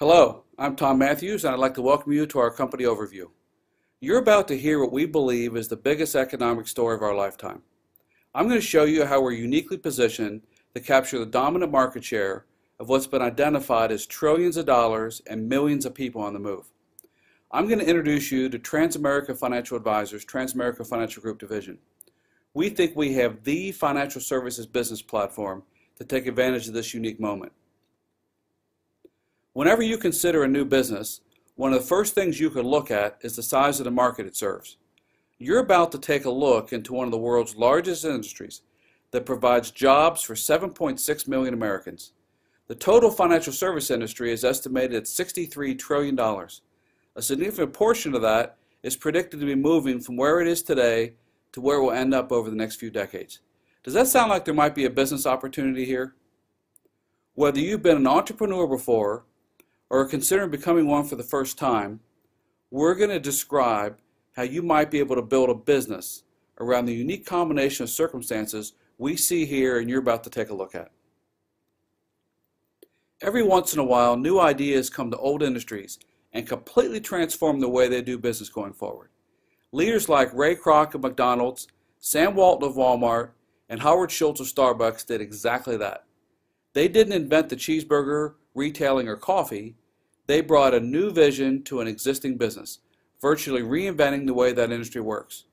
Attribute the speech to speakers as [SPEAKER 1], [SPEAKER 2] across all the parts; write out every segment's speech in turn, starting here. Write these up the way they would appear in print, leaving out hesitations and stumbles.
[SPEAKER 1] Hello, I'm Tom Matthews, and I'd like to welcome you to our company overview. You're about to hear what we believe is the biggest economic story of our lifetime. I'm going to show you how we're uniquely positioned to capture the dominant market share of what's been identified as trillions of dollars and millions of people on the move. I'm going to introduce you to Transamerica Financial Advisors, Transamerica Financial Group Division. We think we have the financial services business platform to take advantage of this unique moment. Whenever you consider a new business, one of the first things you could look at is the size of the market it serves. You're about to take a look into one of the world's largest industries that provides jobs for 7.6 million Americans. The total financial service industry is estimated at $63 trillion. A significant portion of that is predicted to be moving from where it is today to where it will end up over the next few decades. Does that sound like there might be a business opportunity here? Whether you've been an entrepreneur before or are considering becoming one for the first time, we're going to describe how you might be able to build a business around the unique combination of circumstances we see here and you're about to take a look at. Every once in a while, new ideas come to old industries and completely transform the way they do business going forward. Leaders like Ray Kroc of McDonald's, Sam Walton of Walmart, and Howard Schultz of Starbucks did exactly that. They didn't invent the cheeseburger, retailing, or coffee. They brought a new vision to an existing business, virtually reinventing the way that industry works.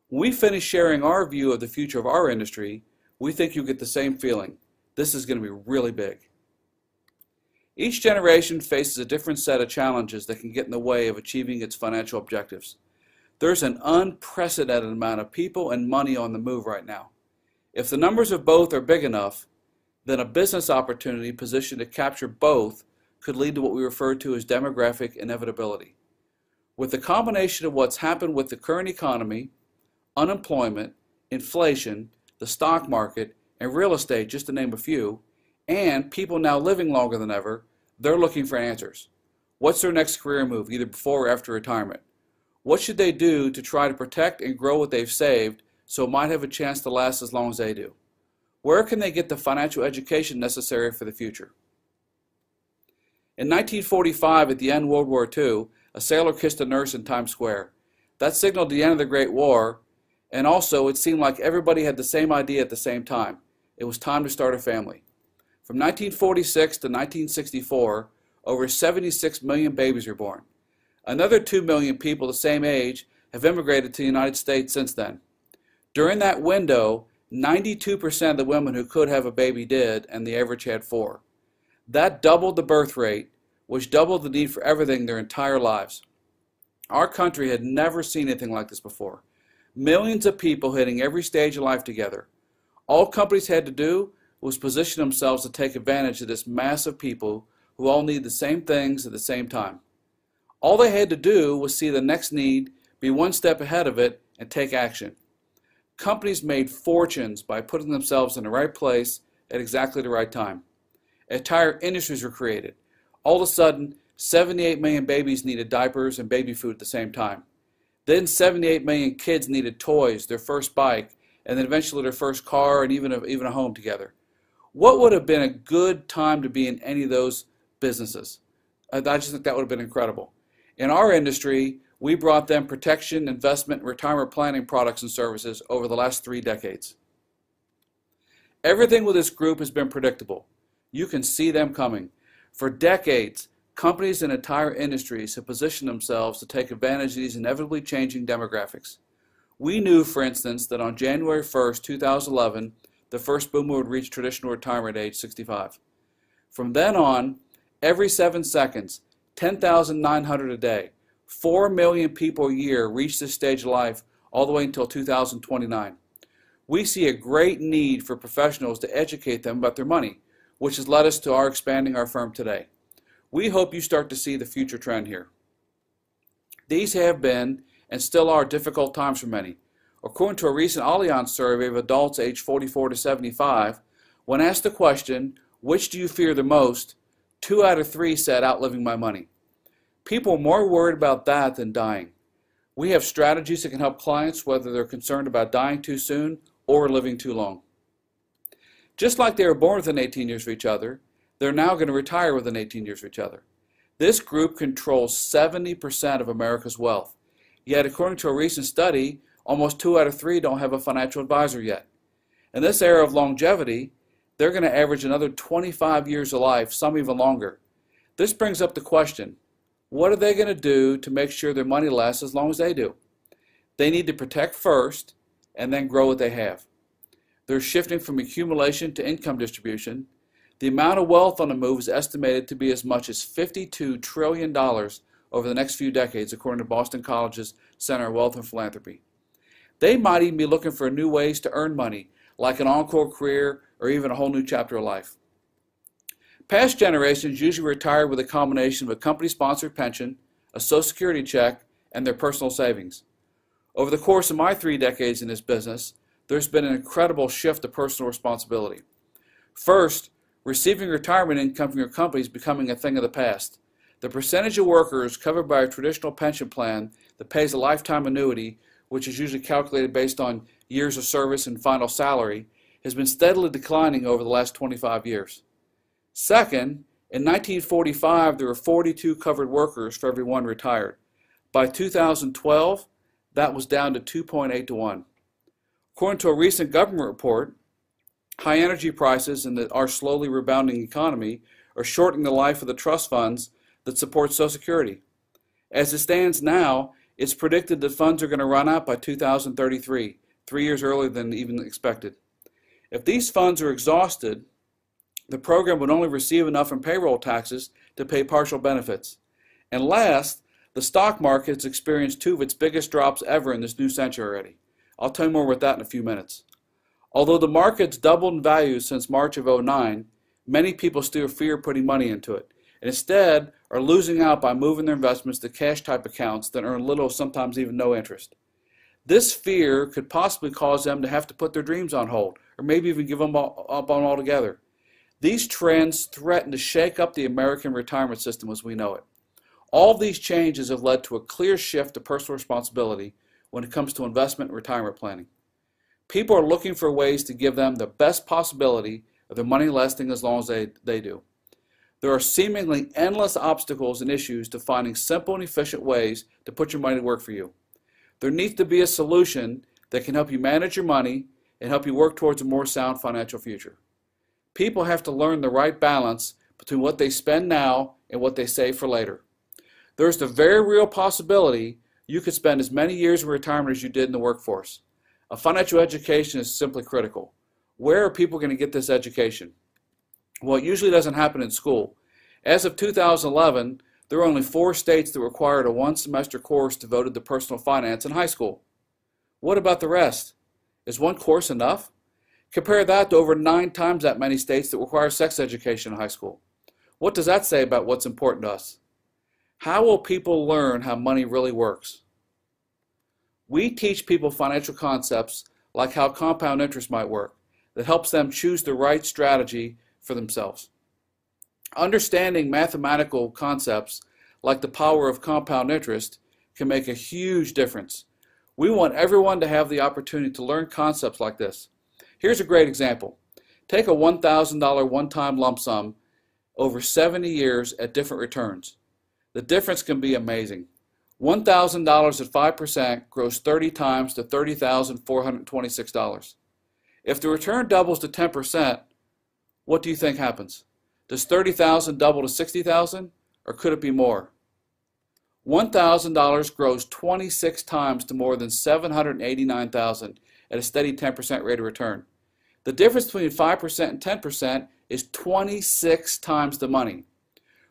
[SPEAKER 1] When we finish sharing our view of the future of our industry, we think you'll get the same feeling. This is going to be really big. Each generation faces a different set of challenges that can get in the way of achieving its financial objectives. There's an unprecedented amount of people and money on the move right now. If the numbers of both are big enough, then a business opportunity positioned to capture both could lead to what we refer to as demographic inevitability. With the combination of what's happened with the current economy, unemployment, inflation, the stock market, and real estate, just to name a few, and people now living longer than ever, they're looking for answers. What's their next career move, either before or after retirement? What should they do to try to protect and grow what they've saved so it might have a chance to last as long as they do? Where can they get the financial education necessary for the future? In 1945, at the end of World War II, a sailor kissed a nurse in Times Square. That signaled the end of the Great War, and also it seemed like everybody had the same idea at the same time. It was time to start a family. From 1946 to 1964, over 76 million babies were born. Another 2 million people the same age have immigrated to the United States since then. During that window, 92% of the women who could have a baby did, and the average had 4. That doubled the birth rate, which doubled the need for everything their entire lives. Our country had never seen anything like this before. Millions of people hitting every stage of life together. All companies had to do was position themselves to take advantage of this mass of people who all need the same things at the same time. All they had to do was see the next need, be one step ahead of it, and take action. Companies made fortunes by putting themselves in the right place at exactly the right time. Entire industries were created. All of a sudden, 78 million babies needed diapers and baby food at the same time. Then 78 million kids needed toys, their first bike, and then eventually their first car and even a home together. What would have been a good time to be in any of those businesses? I just think that would have been incredible. In our industry, we brought them protection, investment, and retirement planning products and services over the last 3 decades. Everything with this group has been predictable. You can see them coming. For decades, companies and entire industries have positioned themselves to take advantage of these inevitably changing demographics. We knew, for instance, that on January 1st, 2011, the first boomer would reach traditional retirement age 65. From then on, every 7 seconds, 10,900 a day, 4 million people a year reach this stage of life all the way until 2029. We see a great need for professionals to educate them about their money, which has led us to our expanding our firm today. We hope you start to see the future trend here. These have been and still are difficult times for many. According to a recent Allianz survey of adults aged 44 to 75, when asked the question, which do you fear the most, 2 out of 3 said outliving my money. People are more worried about that than dying. We have strategies that can help clients whether they're concerned about dying too soon or living too long. Just like they were born within 18 years of each other, they're now going to retire within 18 years of each other. This group controls 70% of America's wealth. Yet, according to a recent study, almost 2 out of 3 don't have a financial advisor yet. In this era of longevity, they're going to average another 25 years of life, some even longer. This brings up the question, what are they going to do to make sure their money lasts as long as they do? They need to protect first and then grow what they have. They're shifting from accumulation to income distribution. The amount of wealth on the move is estimated to be as much as $52 trillion over the next few decades, according to Boston College's Center on Wealth and Philanthropy. They might even be looking for new ways to earn money, like an encore career or even a whole new chapter of life. Past generations usually retired with a combination of a company-sponsored pension, a Social Security check, and their personal savings. Over the course of my 3 decades in this business, there's been an incredible shift to personal responsibility. First, receiving retirement income from your company is becoming a thing of the past. The percentage of workers covered by a traditional pension plan that pays a lifetime annuity, which is usually calculated based on years of service and final salary, has been steadily declining over the last 25 years. Second, in 1945, there were 42 covered workers for every 1 retired. By 2012, that was down to 2.8 to 1. According to a recent government report, high energy prices and our slowly rebounding economy are shortening the life of the trust funds that support Social Security. As it stands now, it's predicted that funds are going to run out by 2033, 3 years earlier than even expected. If these funds are exhausted, the program would only receive enough in payroll taxes to pay partial benefits. And last, the stock market has experienced 2 of its biggest drops ever in this new century already. I'll tell you more about that in a few minutes. Although the market's doubled in value since March of '09, many people still fear putting money into it, and instead are losing out by moving their investments to cash-type accounts that earn little, sometimes even no interest. This fear could possibly cause them to have to put their dreams on hold, or maybe even give them up on altogether. These trends threaten to shake up the American retirement system as we know it. All of these changes have led to a clear shift to personal responsibility when it comes to investment and retirement planning. People are looking for ways to give them the best possibility of their money lasting as long as they do. There are seemingly endless obstacles and issues to finding simple and efficient ways to put your money to work for you. There needs to be a solution that can help you manage your money and help you work towards a more sound financial future. People have to learn the right balance between what they spend now and what they save for later. There's the very real possibility you could spend as many years in retirement as you did in the workforce. A financial education is simply critical. Where are people going to get this education? Well, it usually doesn't happen in school. As of 2011, there were only 4 states that required a 1-semester course devoted to personal finance in high school. What about the rest? Is 1 course enough? Compare that to over 9 times that many states that require sex education in high school. What does that say about what's important to us? How will people learn how money really works? We teach people financial concepts like how compound interest might work that helps them choose the right strategy for themselves. Understanding mathematical concepts like the power of compound interest can make a huge difference. We want everyone to have the opportunity to learn concepts like this. Here's a great example. Take a $1,000 one-time lump sum over 70 years at different returns. The difference can be amazing. $1,000 at 5% grows 30 times to $30,426. If the return doubles to 10%, what do you think happens? Does $30,000 double to $60,000, or could it be more? $1,000 grows 26 times to more than $789,000 at a steady 10% rate of return. The difference between 5% and 10% is 26 times the money.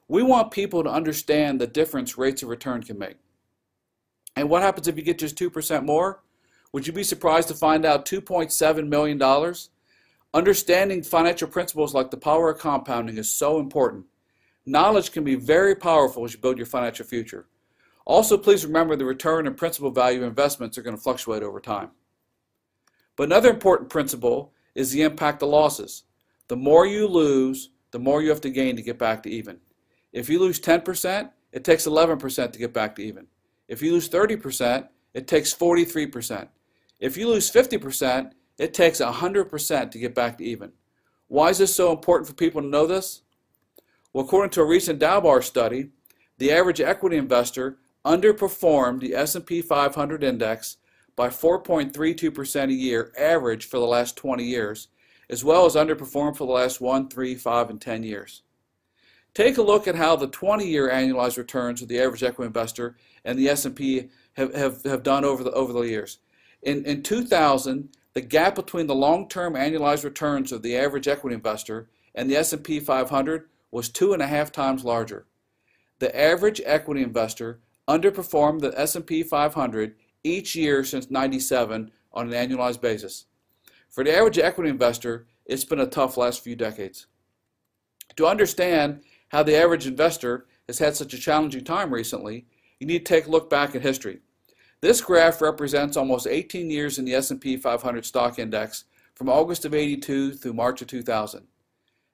[SPEAKER 1] We want people to understand the difference rates of return can make. And what happens if you get just 2% more? Would you be surprised to find out $2.7 million? Understanding financial principles like the power of compounding is so important. Knowledge can be very powerful as you build your financial future. Also, please remember the return and principal value of investments are going to fluctuate over time. But another important principle is the impact of losses. The more you lose, the more you have to gain to get back to even. If you lose 10%, it takes 11% to get back to even. If you lose 30%, it takes 43%. If you lose 50%, it takes 100% to get back to even. Why is this so important for people to know this? Well, according to a recent Dow study, the average equity investor underperformed the S&P 500 index by 4.32% a year average for the last 20 years, as well as underperformed for the last 1, 3, 5, and 10 years. Take a look at how the 20-year annualized returns of the average equity investor and the S&P have done over the years. In 2000, the gap between the long-term annualized returns of the average equity investor and the S&P 500 was 2.5 times larger. The average equity investor underperformed the S&P 500 each year since '97 on an annualized basis. For the average equity investor, it's been a tough last few decades. To understand how the average investor has had such a challenging time recently, you need to take a look back at history. This graph represents almost 18 years in the S&P 500 stock index from August of '82 through March of 2000.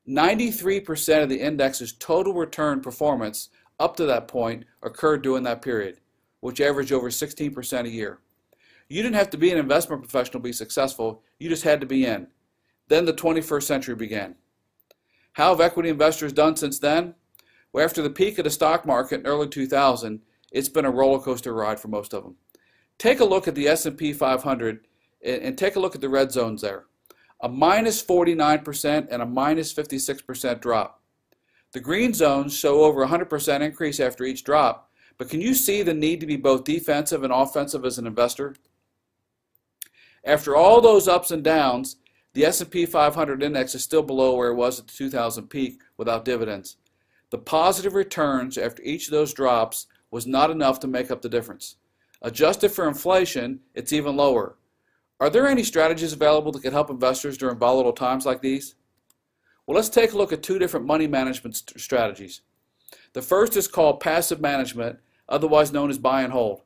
[SPEAKER 1] 93% of the index's total return performance up to that point occurred during that period, which averaged over 16% a year. You didn't have to be an investment professional to be successful, you just had to be in. Then the 21st century began. How have equity investors done since then? Well, after the peak of the stock market in early 2000, it's been a roller coaster ride for most of them. Take a look at the S&P 500 and take a look at the red zones there. A minus 49% and a minus 56% drop. The green zones show over 100% increase after each drop, but can you see the need to be both defensive and offensive as an investor? After all those ups and downs, the S&P 500 index is still below where it was at the 2000 peak without dividends. The positive returns after each of those drops was not enough to make up the difference. Adjusted for inflation, it's even lower. Are there any strategies available that can help investors during volatile times like these? Well, let's take a look at two different money management strategies. The first is called passive management, otherwise known as buy and hold.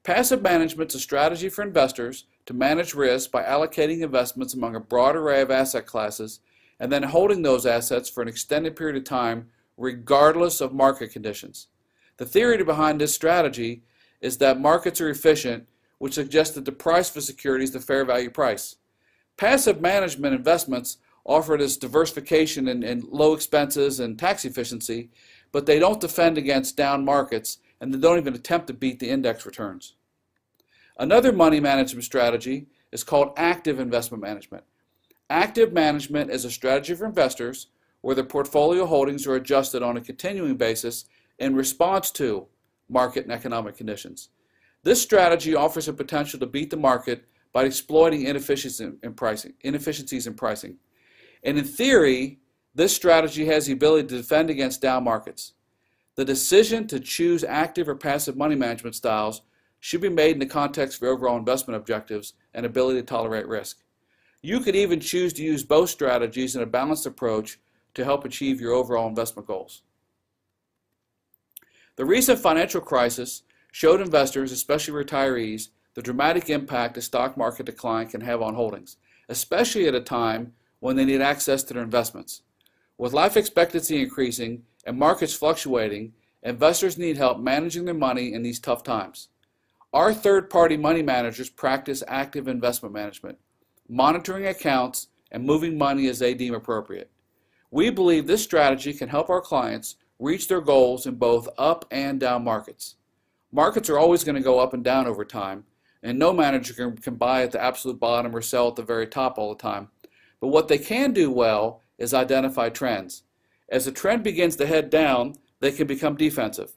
[SPEAKER 1] Passive management is a strategy for investors to manage risk by allocating investments among a broad array of asset classes and then holding those assets for an extended period of time regardless of market conditions. The theory behind this strategy is that markets are efficient, which suggests that the price for security is the fair value price. Passive management investments offer this diversification and low expenses and tax efficiency, but they don't defend against down markets and they don't even attempt to beat the index returns. Another money management strategy is called active investment management. Active management is a strategy for investors where their portfolio holdings are adjusted on a continuing basis in response to market and economic conditions. This strategy offers the potential to beat the market by exploiting inefficiencies in pricing. And in theory, this strategy has the ability to defend against down markets. The decision to choose active or passive money management styles should be made in the context of your overall investment objectives and ability to tolerate risk. You could even choose to use both strategies in a balanced approach to help achieve your overall investment goals. The recent financial crisis showed investors, especially retirees, the dramatic impact a stock market decline can have on holdings, especially at a time when they need access to their investments. With life expectancy increasing and markets fluctuating, investors need help managing their money in these tough times. Our third-party money managers practice active investment management, monitoring accounts and moving money as they deem appropriate. We believe this strategy can help our clients reach their goals in both up and down markets. Markets are always going to go up and down over time, and no manager can buy at the absolute bottom or sell at the very top all the time. But what they can do well is identify trends. As the trend begins to head down, they can become defensive.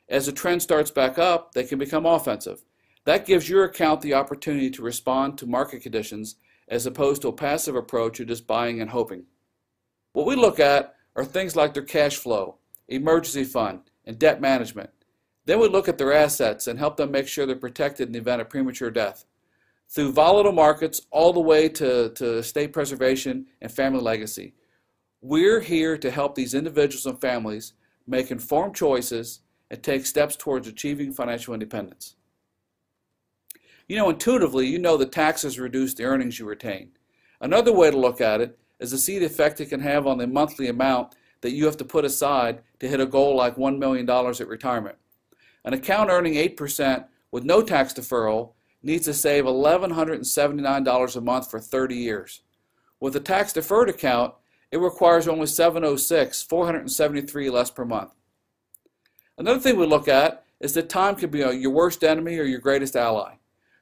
[SPEAKER 1] As the trend starts back up, they can become offensive. That gives your account the opportunity to respond to market conditions as opposed to a passive approach of just buying and hoping. What we look at are things like their cash flow, emergency fund, and debt management. Then we look at their assets and help them make sure they're protected in the event of premature death. Through volatile markets all the way to estate preservation and family legacy. We're here to help these individuals and families make informed choices and take steps towards achieving financial independence. You know, intuitively, you know that taxes reduce the earnings you retain. Another way to look at it is to see the effect it can have on the monthly amount that you have to put aside to hit a goal like $1 million at retirement. An account earning 8% with no tax deferral needs to save $1,179 a month for 30 years. With a tax-deferred account, it requires only $706, $473 less per month. Another thing we look at is that time can be your worst enemy or your greatest ally.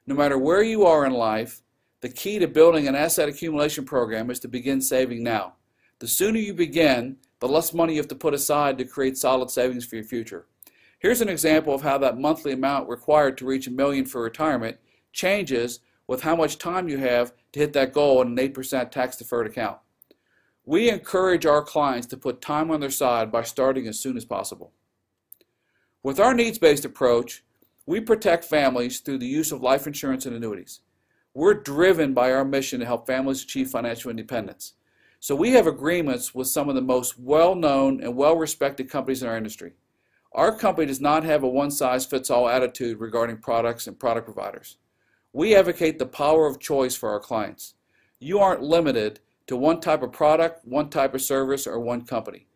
[SPEAKER 1] No matter where you are in life, the key to building an asset accumulation program is to begin saving now. The sooner you begin, the less money you have to put aside to create solid savings for your future. Here's an example of how that monthly amount required to reach $1 million for retirement changes with how much time you have to hit that goal in an 8% tax-deferred account. We encourage our clients to put time on their side by starting as soon as possible. With our needs-based approach, we protect families through the use of life insurance and annuities. We're driven by our mission to help families achieve financial independence. So we have agreements with some of the most well-known and well-respected companies in our industry. Our company does not have a one-size-fits-all attitude regarding products and product providers. We advocate the power of choice for our clients. You aren't limited to one type of product, one type of service, or one company.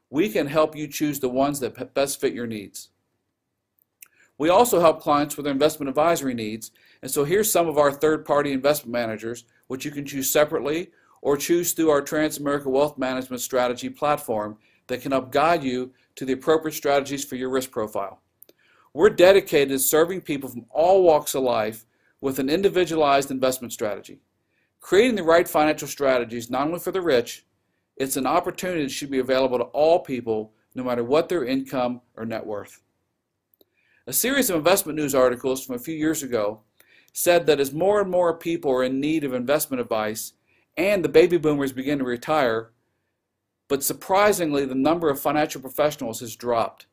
[SPEAKER 1] We can help you choose the ones that best fit your needs. We also help clients with their investment advisory needs, and so here's some of our third-party investment managers, which you can choose separately or choose through our Transamerica Wealth Management Strategy platform that can help guide you to the appropriate strategies for your risk profile. We're dedicated to serving people from all walks of life with an individualized investment strategy. Creating the right financial strategies not only for the rich, it's an opportunity that should be available to all people no matter what their income or net worth. A series of investment news articles from a few years ago said that as more and more people are in need of investment advice and the baby boomers begin to retire, but surprisingly the number of financial professionals has dropped.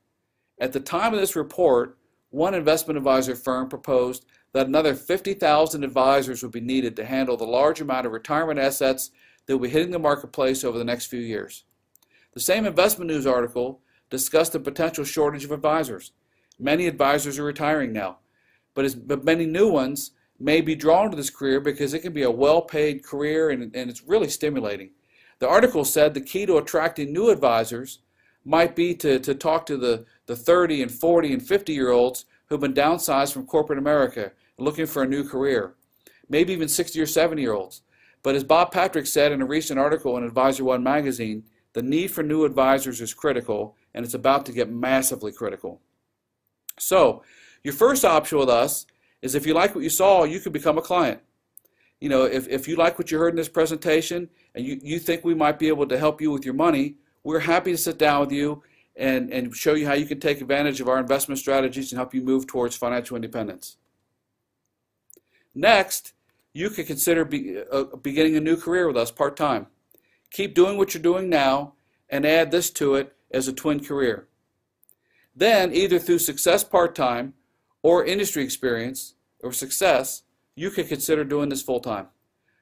[SPEAKER 1] At the time of this report, one investment advisor firm proposed that another 50,000 advisors would be needed to handle the large amount of retirement assets that will be hitting the marketplace over the next few years. The same investment news article discussed the potential shortage of advisors. Many advisors are retiring now, but many new ones may be drawn to this career because it can be a well-paid career and it's really stimulating. The article said the key to attracting new advisors might be to talk to the 30 and 40 and 50-year-olds who've been downsized from corporate America looking for a new career, maybe even 60 or 70-year-olds. But as Bob Patrick said in a recent article in Advisor One magazine, the need for new advisors is critical, and it's about to get massively critical. So, your first option with us is if you like what you saw, you can become a client. You know, if you like what you heard in this presentation and you think we might be able to help you with your money, we're happy to sit down with you and show you how you can take advantage of our investment strategies and help you move towards financial independence. Next, you can consider beginning a new career with us part-time. Keep doing what you're doing now and add this to it as a twin career. Then, either through success part-time or industry experience or success, you can consider doing this full-time.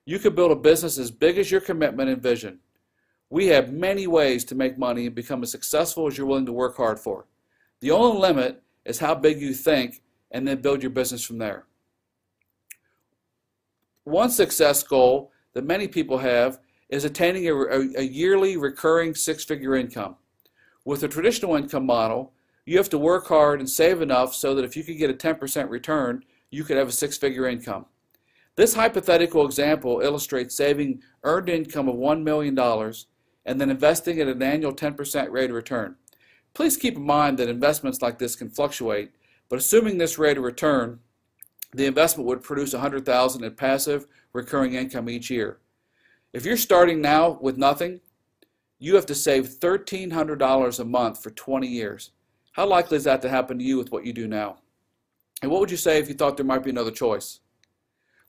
[SPEAKER 1] You can build a business as big as your commitment and vision. We have many ways to make money and become as successful as you're willing to work hard for. The only limit is how big you think and then build your business from there. One success goal that many people have is attaining a yearly recurring six-figure income. With a traditional income model, you have to work hard and save enough so that if you could get a 10% return, you could have a six-figure income. This hypothetical example illustrates saving earned income of $1 million and then investing at an annual 10% rate of return. Please keep in mind that investments like this can fluctuate, but assuming this rate of return, the investment would produce $100,000 in passive recurring income each year. If you're starting now with nothing, you have to save $1,300 a month for 20 years. How likely is that to happen to you with what you do now? And what would you say if you thought there might be another choice?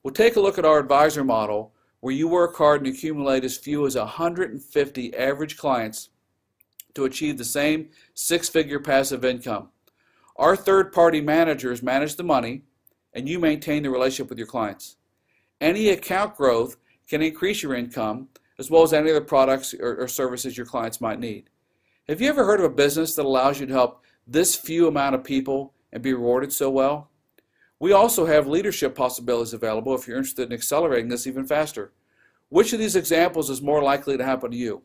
[SPEAKER 1] Well, take a look at our advisor model where you work hard and accumulate as few as 150 average clients to achieve the same six-figure passive income. Our third-party managers manage the money and you maintain the relationship with your clients. Any account growth can increase your income as well as any other products or services your clients might need. Have you ever heard of a business that allows you to help this few amount of people and be rewarded so well? We also have leadership possibilities available if you're interested in accelerating this even faster. Which of these examples is more likely to happen to you?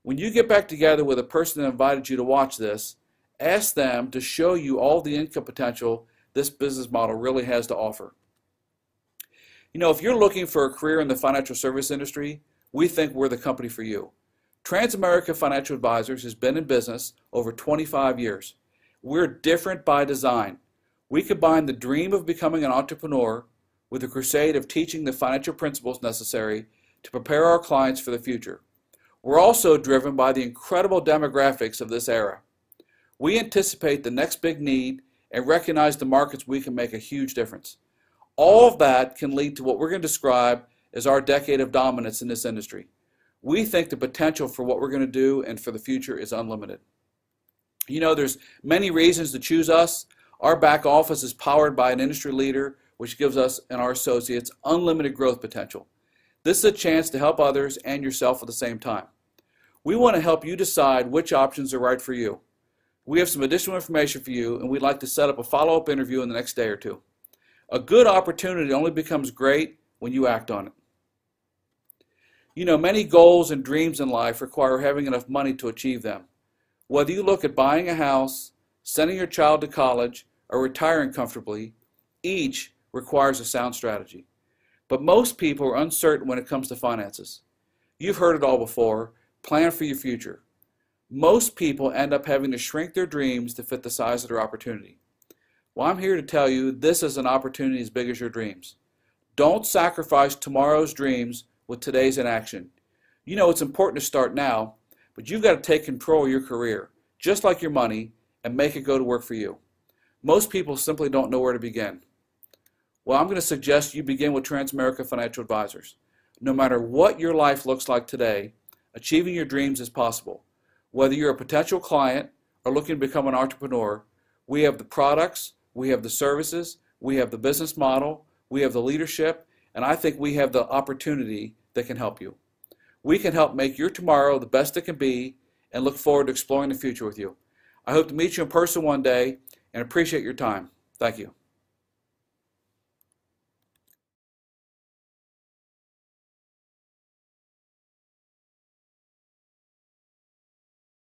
[SPEAKER 1] When you get back together with a person that invited you to watch this, ask them to show you all the income potential this business model really has to offer. You know, if you're looking for a career in the financial service industry, we think we're the company for you. Transamerica Financial Advisors has been in business over 25 years. We're different by design. We combine the dream of becoming an entrepreneur with the crusade of teaching the financial principles necessary to prepare our clients for the future. We're also driven by the incredible demographics of this era. We anticipate the next big need and recognize the markets we can make a huge difference. All of that can lead to what we're going to describe as our decade of dominance in this industry. We think the potential for what we're going to do and for the future is unlimited. You know, there's many reasons to choose us. Our back office is powered by an industry leader, which gives us and our associates unlimited growth potential. This is a chance to help others and yourself at the same time. We want to help you decide which options are right for you. We have some additional information for you, and we'd like to set up a follow-up interview in the next day or two. A good opportunity only becomes great when you act on it. You know, many goals and dreams in life require having enough money to achieve them. Whether you look at buying a house, sending your child to college, or retiring comfortably, each requires a sound strategy. But most people are uncertain when it comes to finances. You've heard it all before. Plan for your future. Most people end up having to shrink their dreams to fit the size of their opportunity. Well, I'm here to tell you this is an opportunity as big as your dreams. Don't sacrifice tomorrow's dreams with today's inaction. You know it's important to start now, but you've got to take control of your career, just like your money, and make it go to work for you. Most people simply don't know where to begin. Well, I'm going to suggest you begin with Transamerica Financial Advisors. No matter what your life looks like today, achieving your dreams is possible. Whether you're a potential client or looking to become an entrepreneur, we have the products, we have the services, we have the business model, we have the leadership, and I think we have the opportunity that can help you. We can help make your tomorrow the best it can be and look forward to exploring the future with you. I hope to meet you in person one day and appreciate your time. Thank you.